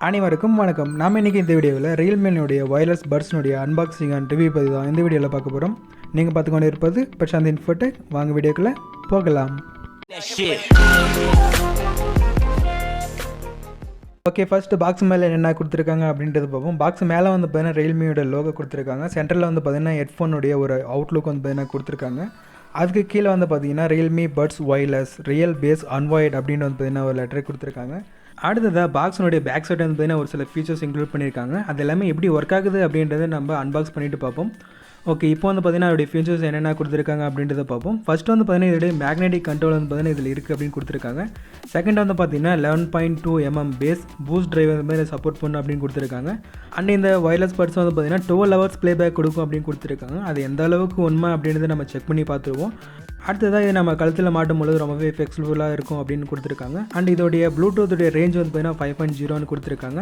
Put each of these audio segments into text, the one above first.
அனைவருக்கும் வணக்கம். நாம் இன்றைக்கி இந்த வீடியோவில் ரியல்மினுடைய வயர்லெஸ் பட்ஸ்னுடைய அன்பாக்சிங் அண்ட் ரிவ்யூ பற்றி தான் இந்த வீடியோவில் பார்க்க போகிறோம். நீங்கள் பார்த்துக்கொண்டு இருப்பது பிரசாந்த் இன்ஃபோடெக். வாங்க வீடியோக்குள்ளே போகலாம். ஓகே, ஃபஸ்ட்டு பாக்ஸ் மேலே என்ன கொடுத்துருக்காங்க அப்படின்றது பார்ப்போம். பாக்ஸ் மேலே வந்து பார்த்தீங்கன்னா ரியல்மியோட லோகோ கொடுத்துருக்காங்க. சென்டரில் வந்து பார்த்தீங்கன்னா ஹெட்ஃபோனுடைய ஒரு அவுட்லுக் வந்து பார்த்தீங்கன்னா கொடுத்துருக்காங்க. அதுக்கு கீழே வந்து பார்த்தீங்கன்னா Realme buds wireless real bass அன்வாய்ட் அப்படின்னு வந்து பார்த்தீங்கன்னா ஒரு லெட்டர் கொடுத்துருக்காங்க. அடுத்ததாக பாக்ஸினுடைய பேக் சைடு வந்து பார்த்தீங்கன்னா ஒரு சில ஃபீச்சர்ஸ் இன்க்ளூட் பண்ணியிருக்காங்க. அது எல்லாமே எப்படி ஒர்க் ஆகுது அப்படின்றத நம்ம அன்பாக்ஸ் பண்ணிவிட்டு பார்ப்போம். ஓகே, இப்போ வந்து பார்த்தீங்கன்னா அதோடைய ஃபீச்சர்ஸ் என்னென்ன கொடுத்துருக்காங்க அப்படின்றத பார்ப்போம். ஃபஸ்ட்டு வந்து பார்த்தீங்கன்னா இதோடைய மேக்னெட்டிக் கண்ட்ரோல் வந்து பார்த்தீங்கன்னா இதில் இருக்குது அப்படின்னு கொடுத்துருக்காங்க. செகண்ட் வந்து பார்த்தீங்கன்னா 11.2 mm பேஸ் பூஸ்ட் டிரைவ் வந்து மாதிரி சப்போர்ட் பண்ணணும் அப்படின்னு கொடுத்துருக்காங்க. அண்ட் இந்த வயர்லெஸ் பட்ஸ் வந்து பார்த்தீங்கன்னா 12 hours ப்ளேபேக் கொடுக்கும் அப்படின்னு கொடுத்துருக்காங்க. அது எந்த அளவுக்கு உண்மை அப்படின்றத நம்ம செக் பண்ணி பார்த்துருவோம். அடுத்ததாக இது நம்ம கழுத்தில் மாட்டும் பொழுது ரொம்பவே ஃப்ளெக்சிபிளாக இருக்கும் அப்படின்னு கொடுத்துருக்காங்க. அண்ட் இதோடைய ப்ளூடூத்துடைய ரேஞ்ச் வந்து பார்த்தீங்கன்னா 5.0 கொடுத்துருக்காங்க.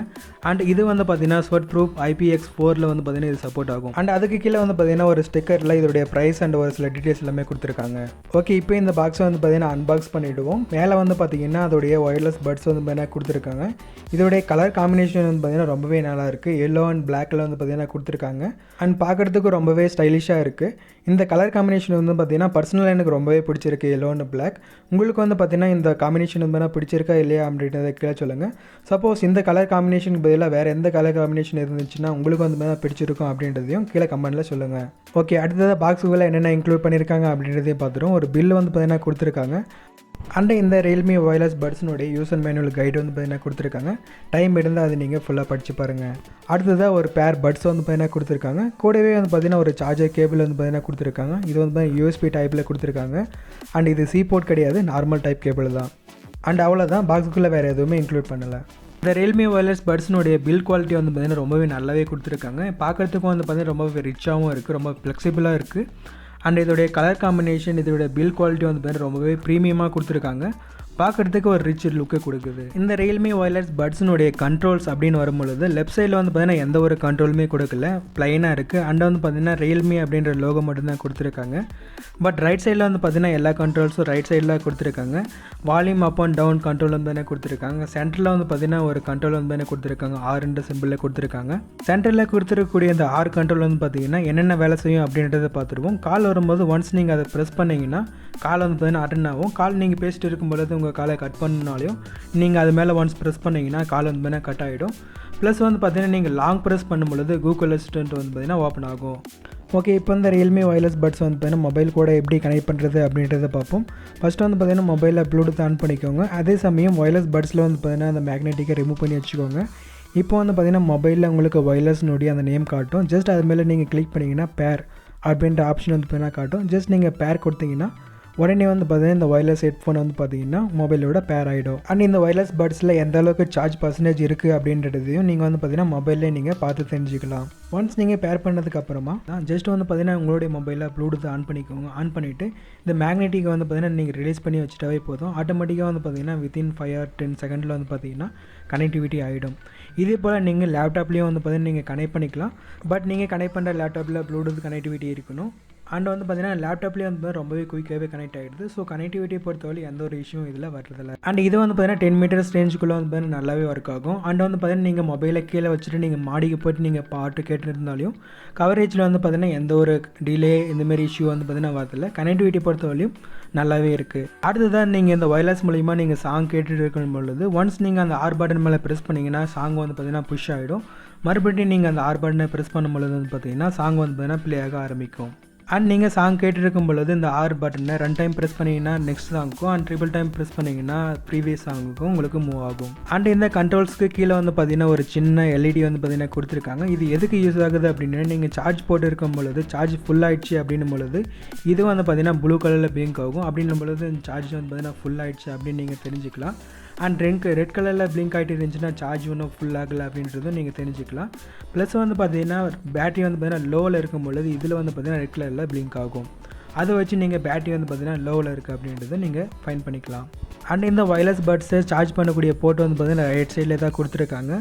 அண்ட் இது வந்து பார்த்தீங்கன்னா ஸ்வெட் ப்ரூஃப் IPX4 வந்து பார்த்தீங்கன்னா இது சப்போர்ட் ஆகும். அண்ட் அதுக்கு கீழே வந்து பார்த்தீங்கன்னா ஒரு ஸ்டிக்கரில் இதோடைய ப்ரைஸ் அண்ட் ஒரு சில டீட்டெயில்ஸ் எல்லாமே கொடுத்துருக்காங்க. ஓகே, இப்போ இந்த பாக்ஸை வந்து பார்த்தீங்கன்னா அன்பாக்ஸ் பண்ணிவிடுவோம். மேலே வந்து பார்த்தீங்கன்னா அதோடைய வயர்லெஸ் பட்ஸ் வந்து பார்த்தீங்கன்னா கொடுத்துருக்காங்க. இதோடைய கலர் காம்பினேஷன் வந்து பார்த்தீங்கன்னா ரொம்பவே நல்லா இருக்குது. எல்லோ அண்ட் பிளாக்கில் வந்து பார்த்தீங்கன்னா கொடுத்துருக்காங்க. அண்ட் பார்க்குறதுக்கு ரொம்பவே ஸ்டைலிஷாக இருக்குது. இந்த கலர் காம்பினேஷன் வந்து பார்த்தீங்கன்னா பர்சனலாக எனக்கு ரொம்பவே பிடிச்சிருக்கு, எல்லோ அண்ட் பிளாக். உங்களுக்கு வந்து பார்த்தீங்கன்னா இந்த காம்பினேஷன் வந்து பிடிச்சிருக்கா இல்லையா அப்படின்றத கீழே சொல்லுங்கள். சப்போஸ் இந்த கலர் காம்பினேஷனுக்கு பதிலாக வேறு எந்த கலர் காம்பினேஷன் இருந்துச்சுன்னா உங்களுக்கு வந்து பிடிச்சிருக்கும் அப்படின்றதையும் கீழே கமெண்ட்டில் சொல்லுங்கள். ஓகே, அடுத்ததாக பாக்ஸுக்குள்ளே என்னென்ன இன்க்ளூட் பண்ணியிருக்காங்க அப்படின்றதையும் பார்த்துருவோம். ஒரு பில் வந்து பார்த்தீங்கன்னா கொடுத்துருக்காங்க. அண்ட் இந்த ரியல்மி வயர்லெஸ் பட்ஸ்னுடைய யூசர் மேனுவல் கைடு வந்து பார்த்தீங்கன்னா கொடுத்துருக்காங்க. டைம் இருந்தால் அது நீங்கள் ஃபுல்லாக படித்து பாருங்கள். அடுத்ததாக ஒரு பேர் பட்ஸ் வந்து பார்த்தீங்கன்னா கொடுத்துருக்காங்க. கூடவே வந்து பார்த்தீங்கன்னா ஒரு சார்ஜர் கேபிள் வந்து பார்த்தீங்கன்னா கொடுத்துருக்காங்க. இது வந்து பார்த்தீங்கன்னா USB டைப்பில் கொடுத்துருக்காங்க. அண்ட் இது C போர்ட் கிடையாது, நார்மல் டைப் கேபிள் தான். அண்ட் அவ்வளோதான், பாக்ஸுக்குள்ளே வேறு எதுவுமே இன்க்ளூட் பண்ணலை. இந்த ரியல்மி வயர்லெஸ் பட்ஸ்னுடைய பில் குவாலிட்டி வந்து பார்த்தீங்கன்னா ரொம்பவே நல்லாவே கொடுத்துருக்காங்க. பார்க்குறதுக்கும் வந்து பார்த்தீங்கன்னா ரொம்பவே ரிச்சாகவும் இருக்குது, ரொம்ப ஃப்ளெக்சிபிளாக இருக்குது. அண்ட் இதோடைய கலர் காம்பினேஷன், இதோடைய பில் குவாலிட்டி வந்து பார்த்தீங்கன்னா ரொம்பவே ப்ரீமியமாக கொடுத்துருக்காங்க. பார்க்குறதுக்கு ஒரு ரிச் லுக்கு கொடுக்குது. இந்த ரியல்மி வயர்லெஸ் பட்ஸ்னுடைய கண்ட்ரோல்ஸ் அப்படின்னு வரும்பொழுது லெஃப்ட் சைடில் வந்து பார்த்தீங்கன்னா எந்த ஒரு கண்ட்ரோலுமே கொடுக்கல, ப்ளைனாக இருக்குது. அண்ட் வந்து பார்த்தீங்கன்னா ரியல்மி அப்படின்ற லோகோ மட்டும்தான் கொடுத்துருக்காங்க. பட் ரைட் சைடில் வந்து பார்த்தீங்கன்னா எல்லா கண்ட்ரோல்ஸும் ரைட் சைடில் கொடுத்துருக்காங்க. Volume up and down control வந்து பார்த்தீங்கன்னா கொடுத்துருக்காங்க. சென்டரில் வந்து பார்த்தீங்கன்னா ஒரு கண்ட்ரோல் வந்து பார்த்தீங்கன்னா கொடுத்துருக்காங்க, ஆர்ன்ற சிம்பிளில் கொடுத்துருக்காங்க. சென்டரில் கொடுத்துருக்கக்கூடிய இந்த ஆர் கண்ட்ரோல் வந்து பார்த்தீங்கன்னா என்னென்ன வேலை செய்யும் அப்படின்றத பார்த்துருவோம். கால் வரும்போது ஒன்ஸ் நீங்கள் அதை ப்ரெஸ் பண்ணிங்கன்னா கால் வந்து பார்த்தீங்கன்னா அட்டன் ஆகும். கால் நீங்கள் பேசிட்டு இருக்கும்பொழுது உங்கள் காலை கட் பண்ணாலையும் நீங்கள் அது மேலே ஒன்ஸ் ப்ரெஸ் பண்ணிங்கன்னா கால் வந்து பார்த்தீங்கன்னா கட் ஆகிடும். ப்ளஸ் வந்து பார்த்தீங்கன்னா நீங்கள் லாங் ப்ரெஸ் பண்ணும்பொழுது கூகுள் அசிஸ்டன்ட் வந்து பார்த்தீங்கன்னா ஓப்பன் ஆகும். ஓகே, இப்போ இந்த ரியல்மி வயர்லெஸ் பட்ஸ் வந்து பார்த்தீங்கன்னா மொபைல் கூட எப்படி கனெக்ட் பண்ணுறது அப்படின்றத பார்ப்போம். ஃபஸ்ட்டு வந்து பார்த்தீங்கன்னா மொபைலில் ப்ளூடூத் ஆன் பண்ணிக்கோங்க. அதே சமயம் வயர்லெஸ் பட்ஸில் வந்து பார்த்தீங்கன்னா அந்த மேக்னெட்டிக்கை ரிமூவ் பண்ணி வச்சுக்கோங்க. இப்போ வந்து பார்த்தீங்கன்னா மொபைலில் உங்களுக்கு வயர்லெஸ்னுடைய அந்த நேம் காட்டும். ஜஸ்ட் அது மேலே நீங்கள் கிளிக் பண்ணிங்கன்னா பேர் அப்படின்ற ஆப்ஷன் வந்து பார்த்தீங்கன்னா காட்டும். ஜஸ்ட் நீங்கள் பேர் கொடுத்தீங்கன்னா உடனே வந்து பார்த்தீங்கன்னா இந்த வயர்லெஸ் ஹெட்ஃபோன் வந்து பார்த்தீங்கன்னா மொபைலோட பேர் ஆகிடும். அண்ட் இந்த வயர்லெஸ் பட்ஸில் எந்த அளவுக்கு சார்ஜ் பர்சன்டேஜ் இருக்குது அப்படின்றதையும் நீங்கள் வந்து பார்த்தீங்கன்னா மொபைல்லே நீங்கள் பார்த்து தெரிஞ்சுக்கலாம். ஒன்ஸ் நீங்கள் பேர் பண்ணதுக்கு அப்புறமா ஜஸ்ட் வந்து பார்த்தீங்கன்னா உங்களுடைய மொபைலில் ப்ளூடூத் ஆன் பண்ணிக்கோங்க. ஆன் பண்ணிவிட்டு இந்த மேக்னெட்டிக்கை வந்து பார்த்தீங்கன்னா நீங்கள் ரிலீஸ் பண்ணி வச்சுட்டாவே போதும். ஆட்டோமேட்டிக்காக வந்து பார்த்தீங்கன்னா வித்தின் 5 or 10 seconds வந்து பார்த்தீங்கன்னா கனெக்டிவிட்டி ஆகிடும். இதே போல் நீங்கள் லேப்டாப்லேயும் வந்து பார்த்தீங்கன்னா நீங்கள் கனெக்ட் பண்ணிக்கலாம். பட் நீங்கள் கனெக்ட் பண்ணுற லேப்டாப்பில் ப்ளூடூத் கனெக்டிவிட்டி இருக்கணும். அண்ட் வந்து பார்த்தீங்கன்னா லேப்டாப்லேயே வந்து ரொம்பவே குயிக்காகவே கனெக்ட் ஆகிடுது. ஸோ கனெக்டிவிட்டியை பொறுத்தவரை எந்த ஒரு இஷ்யூ இதில் வரதில்லை. அண்ட் இது வந்து பார்த்தீங்கன்னா 10 meters ரேஞ்சுக்குள்ளே வந்து பார்த்தீங்கன்னா நல்லாவே ஒர்க் ஆகும். அண்ட் வந்து பார்த்தீங்கன்னா நீங்கள் மொபைலை கீழே வச்சுட்டு நீங்கள் மாடிக்கு போய்ட்டு நீங்கள் பாட்டு கேட்டுருந்தாலையும் கவரேஜில் வந்து பார்த்தீங்கன்னா எந்த ஒரு டிலே இந்தமாரி இஷ்யூ வந்து பார்த்தீங்கன்னா வரதில்லை. கனெக்டிவிட்டி பொறுத்தவரையும் நல்லாவே இருக்குது. அடுத்ததான் நீங்கள் இந்த வயர்லெஸ் மூலிமா நீங்கள் சாங் கேட்டுட்டு இருக்கும் பொழுது ஒன்ஸ் நீங்கள் அந்த ஆர் பட்டன் மேலே ப்ரெஸ் பண்ணிங்கன்னா சாங் வந்து பார்த்தீங்கன்னா புஷ் ஆகிடும். மறுபடியும் நீங்கள் அந்த ஆர் பட்டனை ப்ரெஸ் பண்ணும் பொழுது வந்து பார்த்தீங்கன்னா சாங் வந்து பார்த்தீங்கன்னா ப்ளே ஆக ஆரம்பிக்கும். அண்ட் நீங்கள் சாங் கேட்டுருக்கும் பொழுது இந்த ஆர் பட்டனை 2 time ப்ரெஸ் பண்ணிங்கன்னா நெக்ஸ்ட் சாங்குக்கும் அண்ட் 3 time ப்ரெஸ் பண்ணிங்கன்னா ப்ரீவியஸ் சாங்குக்கும் உங்களுக்கு மூவ் ஆகும். அண்ட் இந்த கண்ட்ரோல்ஸ்க்கு கீழே வந்து பார்த்தீங்கன்னா ஒரு சின்ன LED வந்து பார்த்தீங்கன்னா கொடுத்துருக்காங்க. இது எதுக்கு யூஸ் ஆகுது அப்படின்னா நீங்கள் சார்ஜ் போட்டு இருக்கும் பொழுது சார்ஜ் ஃபுல் ஆகிடுச்சு அப்படின்னும் பொழுது இது வந்து பார்த்தீங்கன்னா ப்ளூ கலரில் பிளிங்க் ஆகும். அப்படின்னும் பொழுது இந்த சார்ஜ் வந்து பார்த்தீங்கன்னா ஃபுல் ஆகிடுச்சு அப்படின்னு நீங்கள் தெரிஞ்சுக்கலாம். அண்ட் ரெட் கலரில் பிளிங்க் ஆகிட்டு இருந்துச்சுன்னா சார்ஜ் ஒன்றும் ஃபுல் ஆகலை அப்படின்றதும் நீங்கள் தெரிஞ்சுக்கலாம். ப்ளஸ் வந்து பார்த்தீங்கன்னா பேட்டரி வந்து பார்த்தீங்கன்னா லோவில் இருக்கும் பொழுது இதில் வந்து பார்த்தீங்கன்னா ரெட் கலரில் பிளிங்க் ஆகும். அதை வச்சு நீங்கள் பேட்டரி வந்து பார்த்தீங்கன்னா லோவில் இருக்குது அப்படின்றத நீங்கள் ஃபைன் பண்ணிக்கலாம். அண்ட் இந்த வயர்லெஸ் பட்ஸை சார்ஜ் பண்ணக்கூடிய போர்ட் வந்து பார்த்தீங்கன்னா ரைட் சைடில் தான் கொடுத்துருக்காங்க.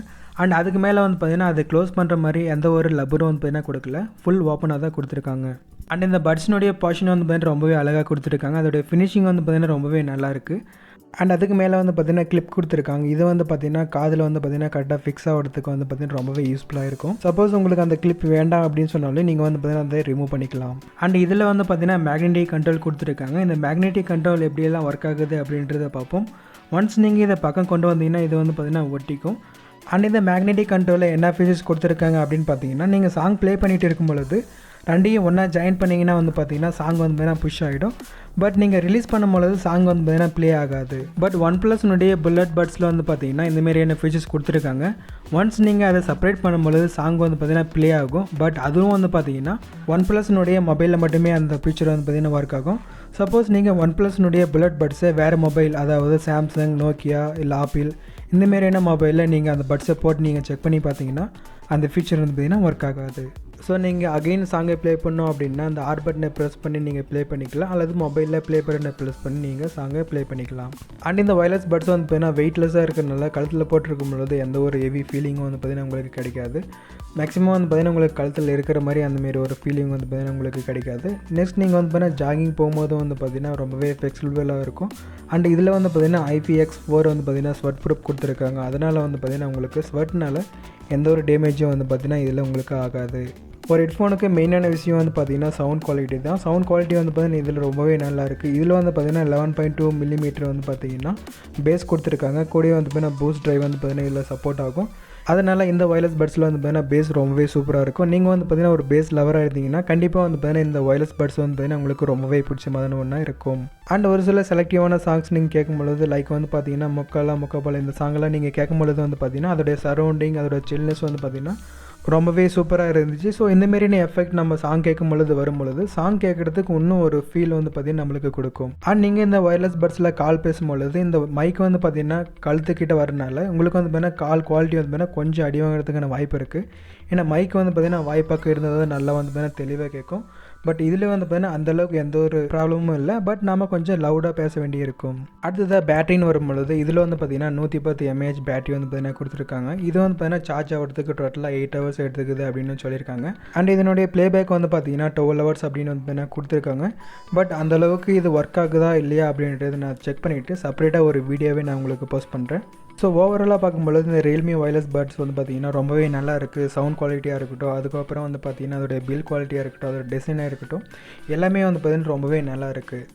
அண்ட் அதுக்கு மேலே வந்து பார்த்தீங்கன்னா அதை க்ளோஸ் பண்ணுற மாதிரி எந்த ஒரு லப்பரும் வந்து பார்த்தீங்கன்னா கொடுக்கல, ஃபுல் ஓப்பனாக தான் கொடுத்துருக்காங்க. அண்ட் இந்த பட்ஸ்னுடைய பொசிஷன் வந்து பார்த்தீங்கன்னா ரொம்பவே அழகாக கொடுத்துருக்காங்க. அதோடைய ஃபினிஷிங் வந்து பார்த்தீங்கன்னா ரொம்பவே நல்லாயிருக்கு. அண்ட் அதுக்கு மேலே வந்து பார்த்திங்கன்னா கிளிப் கொடுத்துருக்காங்க. இது வந்து பார்த்திங்கன்னா காதில் வந்து பார்த்திங்கன்னா கரெக்டாக ஃபிக்ஸ் ஆகிறதுக்கு வந்து பார்த்திங்கன்னா ரொம்பவே யூஸ்ஃபுல்லாக இருக்கும். சப்போஸ் உங்களுக்கு அந்த கிளிப் வேண்டாம் அப்படின்னு சொன்னாலும் நீங்கள் வந்து பார்த்திங்கன்னா அதை ரிமூவ் பண்ணிக்கலாம். அண்ட் இதில் வந்து பார்த்திங்கன்னா மேக்னெட்டிக் கண்ட்ரோல் கொடுத்துருக்காங்க. இந்த மேக்னெட்டிக் கண்ட்ரோல் எப்படியெல்லாம் ஒர்க் ஆகுது அப்படின்றத பார்ப்போம். ஒன்ஸ் நீங்கள் இதை பக்கம் கொண்டு வந்தீங்கன்னா இது வந்து பார்த்திங்கன்னா ஒட்டிக்கும். அண்ட் இந்த மேக்னெட்டிக் கண்ட்ரோலில் என்ன ஃபீச்சர்ஸ் கொடுத்துருக்காங்க அப்படின்னு பார்த்தீங்கன்னா, நீங்கள் சாங் ப்ளே பண்ணிகிட்டு இருக்கும் பொழுது ரெண்டையும் ஒன்றா ஜாயின் பண்ணிங்கன்னா வந்து பார்த்தீங்கன்னா சாங் வந்து பார்த்தீங்கன்னா புஷ் ஆகிடும். பட் நீங்கள் ரிலீஸ் பண்ணும்பொழுது சாங் வந்து பார்த்தீங்கன்னா ப்ளே ஆகாது. பட் OnePlusனுடைய புல்லட் பட்ஸில் வந்து பார்த்தீங்கன்னா இந்தமாரியான ஃபீச்சர்ஸ் கொடுத்துருக்காங்க. ஒன்ஸ் நீங்கள் அதை செப்பரேட் பண்ணும்பொழுது சாங் வந்து பார்த்தீங்கன்னா ப்ளே ஆகும். பட் அதுவும் வந்து பார்த்தீங்கன்னா OnePlusனுடைய மொபைலில் மட்டுமே அந்த ஃபீச்சர் வந்து பார்த்தீங்கன்னா ஒர்க் ஆகும். சப்போஸ் நீங்கள் OnePlusனுடைய புல்லட் பட்ஸை வேறு மொபைல், அதாவது சாம்சங், நோக்கியா இல்லை ஆப்பிள் இந்தமாரியான மொபைலில் நீங்கள் அந்த பட்ஸை போட்டு நீங்கள் செக் பண்ணி பார்த்தீங்கன்னா அந்த ஃபீச்சர் வந்து பார்த்தீங்கன்னா ஒர்க் ஆகாது. ஸோ நீங்கள் அகெயின் சாங்கை ப்ளே பண்ணோம் அப்படின்னா அந்த ஆர் பட்டனை ப்ரெஸ் பண்ணி நீங்கள் ப்ளே பண்ணிக்கலாம், அல்லது மொபைலில் ப்ளே பட்டனை ப்ரெஸ் பண்ணி நீங்கள் சாங்கை ப்ளே பண்ணிக்கலாம். அண்ட் இந்த வயர்லெஸ் பட்ஸ் வந்து பார்த்தீங்கன்னா வெயிட்லெஸ்ஸாக இருக்கிறனால கழுத்தில் போட்டிருக்கும் பொழுது எந்த ஒரு ஹெவி ஃபீலிங்கும் வந்து பார்த்தீங்கன்னா உங்களுக்கு கிடைக்காது. மேக்ஸிமம் வந்து பார்த்தீங்கன்னா உங்களுக்கு கழுத்தில் இருக்கிற மாதிரி அந்தமாரி ஒரு ஃபீலிங் வந்து பார்த்தீங்கன்னா உங்களுக்கு கிடைக்காது. நெக்ஸ்ட் நீங்கள் வந்து பார்த்தீங்கன்னா ஜாகிங் போகும்போது வந்து பார்த்தீங்கன்னா ரொம்பவே ஃப்ளெக்சிபிளாக இருக்கும். அண்ட் இதில் வந்து பார்த்தீங்கன்னா IPX4 வந்து பார்த்தீங்கன்னா ஸ்வெட் ப்ரூஃப் கொடுத்துருக்காங்க. அதனால் வந்து பார்த்தீங்கன்னா உங்களுக்கு ஸ்வெட்னால எந்த ஒரு டேமேஜும் வந்து பார்த்தீங்கன்னா இதில் உங்களுக்கு ஆகாது. ஒரு ஹெட்ஃபோனுக்கு மெயினான விஷயம் வந்து பார்த்தீங்கன்னா சவுண்ட் குவாலிட்டி தான். சவுண்ட் குவாலிட்டி வந்து பார்த்தீங்கன்னா இதில் ரொம்பவே நல்லாயிருக்கு. இதில் வந்து பார்த்தீங்கன்னா 11.2 மில்லிமீட்டர் வந்து பார்த்தீங்கன்னா பேஸ் கொடுத்துருக்காங்க. கூடவே வந்து பார்த்தீங்கன்னா பூஸ்ட் ட்ரைவ் வந்து பார்த்தீங்கன்னா இதில் சப்போர்ட் ஆகும். அதனால் இந்த வயர்லெஸ் பட்ஸில் வந்து பார்த்தீங்கன்னா பேஸ் ரொம்பவே சூப்பராக இருக்கும். நீங்கள் வந்து பார்த்தீங்கன்னா ஒரு பேஸ் லவராக இருந்தீங்கன்னா கண்டிப்பாக வந்து பார்த்தீங்கன்னா இந்த வயர்லெஸ் பட்ஸ் வந்து பார்த்தீங்கன்னா உங்களுக்கு ரொம்பவே பிடிச்ச மாதிரி ஒன்றா இருக்கும். அண்ட் ஒரு சில செலக்டிவான சாங்ஸ் நீங்கள் கேட்கும்பொழுது லைக் வந்து பார்த்தீங்கன்னா மொக்கால இந்த சாங்கெல்லாம் நீங்கள் கேட்கும்பொழுது வந்து பார்த்தீங்கன்னா அதோடைய சரௌண்டிங், அதோட சில்னஸ் வந்து பார்த்தீங்கன்னா ரொம்பவே சூப்பராக இருந்துச்சு. ஸோ இந்தமாரியான எஃபெக்ட் நம்ம சாங் கேட்கும் பொழுது வரும்பொழுது சாங் கேட்குறதுக்கு இன்னும் ஒரு ஃபீல் வந்து பார்த்திங்கன்னா நம்மளுக்கு கொடுக்கும். அண்ட் நீங்கள் இந்த வயர்லெஸ் பட்ஸில் கால் பேசும்பொழுது இந்த மைக் வந்து பார்த்திங்கன்னா கழுத்துக்கிட்ட வரனால உங்களுக்கு வந்து பார்த்தீங்கன்னா கால் குவாலிட்டி வந்து பார்த்தீங்கன்னா கொஞ்சம் அடி வாங்குறதுக்கான வாய்ப்பு இருக்குது. ஏன்னா மைக் வந்து பார்த்திங்கன்னா வாய்ப்பாக்க இருந்தது நல்லா வந்து பார்த்தீங்கன்னா தெளிவாக கேட்கும். பட் இதில் வந்து பார்த்தீங்கன்னா அந்தளவுக்கு எந்த ஒரு ப்ராப்ளமும் இல்லை. பட் நம்ம கொஞ்சம் லவுடாக பேச வேண்டியிருக்கும். அடுத்ததாக பேட்டரின்னு வரும்பொழுது இதில் வந்து பார்த்திங்கன்னா 110 mAh பேட்டரி வந்து பார்த்தீங்கன்னா கொடுத்துருக்காங்க. இது வந்து பார்த்தீங்கன்னா சார்ஜ் ஆகிறதுக்கு டோட்டலாக 8 ஹவர்ஸ் எடுத்துக்குது அப்படின்னு சொல்லியிருக்காங்க. அண்ட் இதனுடைய ப்ளேபேக் வந்து பார்த்தீங்கன்னா 12 ஹவர்ஸ் அப்படின்னு வந்து பார்த்தீங்கன்னா கொடுத்துருக்காங்க. பட் அந்தளவுக்கு இது ஒர்க் ஆகுதா இல்லையா அப்படின்றது நான் செக் பண்ணிவிட்டு செப்பரேட்டாக ஒரு வீடியோவே நான் உங்களுக்கு போஸ்ட் பண்ணுறேன். ஸோ ஓவராலாக பார்க்கும்பொழுது இந்த Realme வயர்லெஸ் பட்ஸ் வந்து பார்த்திங்கன்னா ரொம்பவே நல்லா இருக்குது. சவுண்ட் குவாலிட்டியாக இருக்கட்டும், அதுக்கப்புறம் வந்து பார்த்திங்கன்னா அதோடைய பில் குவாலிட்டியாக இருக்கட்டும், அதோட டிசைனாக இருக்கட்டும், எல்லாமே வந்து பார்த்திங்கன்னா ரொம்பவே நல்லா இருக்குது.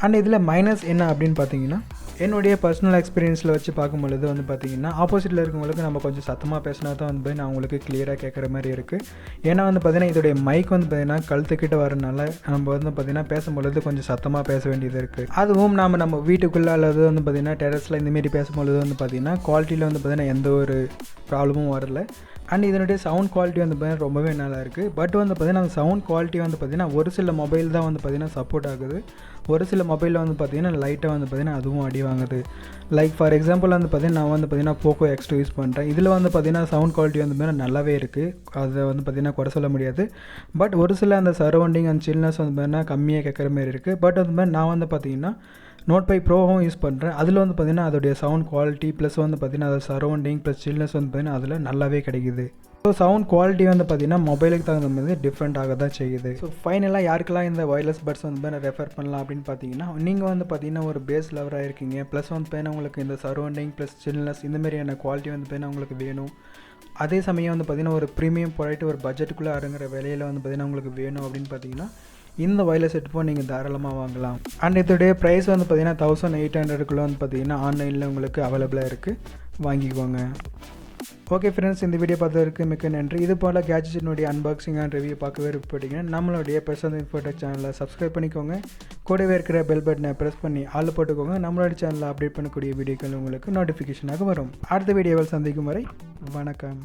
அண்ட் இதில் மைனஸ் என்ன அப்படின்னு பார்த்தீங்கன்னா என்னுடைய பர்சனல் எக்ஸ்பீரியன்ஸில் வச்சு பார்க்கும்பொழுது வந்து பார்த்திங்கன்னா ஆப்போசிட்டில் இருக்கவங்களுக்கு நம்ம கொஞ்சம் சத்தமாக பேசினா தான் வந்து நான் அவங்களுக்கு கிளியராக கேட்குற மாதிரி இருக்குது. ஏன்னா வந்து பார்த்திங்கன்னா இதோடைய மைக் வந்து பார்த்திங்கன்னா கழுத்துக்கிட்ட வரனால நம்ம வந்து பார்த்திங்கன்னா பேசும்பொழுது கொஞ்சம் சத்தமாக பேச வேண்டியது இருக்குது. அதுவும் நம்ம வீட்டுக்குள்ளே அல்லது வந்து பார்த்திங்கன்னா டெரஸில் இந்தமாரி பேசும்பொழுது வந்து பார்த்திங்கன்னா குவாலிட்டியில் வந்து பார்த்திங்கன்னா எந்த ஒரு ப்ராப்ளமும் வரல. அண்ட் இதனுடைய சவுண்ட் குவாலிட்டி வந்து பார்த்திங்கன்னா ரொம்பவே நல்லா இருக்குது. பட் வந்து பார்த்திங்கன்னா அந்த சவுண்ட் குவாலிட்டி வந்து பார்த்திங்கன்னா ஒரு சில மொபைல் தான் வந்து பார்த்திங்கன்னா சப்போர்ட் ஆகுது. ஒரு சில மொபைலில் வந்து பார்த்திங்கன்னா லைட்டாக வந்து பார்த்திங்கன்னா அதுவும் அடி வாங்குது. லைக் ஃபார் எக்ஸாம்பிள் வந்து பார்த்திங்கன்னா நான் வந்து பார்த்திங்கன்னா Poco X2 யூஸ் பண்ணுறேன். இதில் வந்து பார்த்திங்கன்னா சவுண்ட் குவாலிட்டி வந்து பார்த்திங்கன்னா நல்லாவே இருக்குது. அதை வந்து பார்த்திங்கன்னா குறை சொல்ல முடியாது. பட் ஒரு சில அந்த சரௌண்டிங் அண்ட் சில்னஸ் வந்து பார்த்திங்கன்னா கம்மியாக கேட்குற மாதிரி இருக்குது. பட் வந்து மாதிரி நான் வந்து பார்த்திங்கன்னா Note 5 ப்ரோவும் யூஸ் பண்ணுறேன். அதில் வந்து பார்த்திங்கன்னா அதோடைய சவுண்ட் குவாலிட்டி ப்ளஸ் வந்து பார்த்திங்கன்னா அதோட சரௌண்டிங் ப்ளஸ் சில்னஸ் வந்து பார்த்திங்கன்னா அதில் நல்லாவே கிடைக்குது. ஸோ சவுண்ட் குவாலிட்டி வந்து பார்த்திங்கன்னா மொபைலுக்கு தகுந்த மாதிரி டிஃப்ரெண்ட் ஆக தான் செய்யுது. ஸோ ஃபைனலாக யாருக்கெல்லாம் இந்த வயர்லெஸ் பட்ஸ் வந்து நான் ரெஃபர் பண்ணலாம் அப்படின்னு பார்த்தீங்கன்னா நீங்கள் வந்து பார்த்திங்கன்னா ஒரு பேஸ் லவராக இருக்கீங்க, ப்ளஸ் வந்து பார்த்தீங்கன்னா உங்களுக்கு இந்த சரௌண்டிங் ப்ளஸ் சில்னஸ் இந்தமாரியான குவாலிட்டி வந்து பார்த்தீங்கன்னா உங்களுக்கு வேணும். அதே சமயம் வந்து பார்த்திங்கன்னா ஒரு ப்ரீமியம் ப்ராடக்ட் ஒரு பட்ஜெட்டுக்குள்ளே அடங்குற விலையில் வந்து பார்த்திங்கன்னா உங்களுக்கு வேணும் அப்படின்னு பார்த்தீங்கன்னா இந்த வயர்லெஸ் ஹெட்ஃபோன் நீங்கள் தாராளமாக வாங்கலாம். அண்ட் இதோடைய ப்ரைஸ் வந்து பார்த்திங்கன்னா 1800 வந்து பார்த்திங்கன்னா ஆன்லைனில் உங்களுக்கு அவைலபிளாக இருக்குது, வாங்கிக்குவாங்க. ஓகே ஃப்ரெண்ட்ஸ், இந்த வீடியோ பார்த்ததற்கு மிக்க நன்றி. இது போல் கேட்ஜெட்டினுடைய அன்பாக்சிங் அண்ட் ரிவ்யூ பார்க்க விருப்பப்பட்டீங்கன்னா நம்மளுடைய பிரசாந்த் இன்ஃபோடெக் சேனலை சப்ஸ்கிரைப் பண்ணிக்கோங்க. கூடவே இருக்கிற பெல் பட்டனை ப்ரெஸ் பண்ணி ஆள் போட்டுக்கோங்க. நம்மளுடைய சேனலில் அப்டேட் பண்ணக்கூடிய வீடியோக்கள் உங்களுக்கு நோட்டிஃபிகேஷனாக வரும். அடுத்த வீடியோவில் சந்திக்கும் வரை வணக்கம்.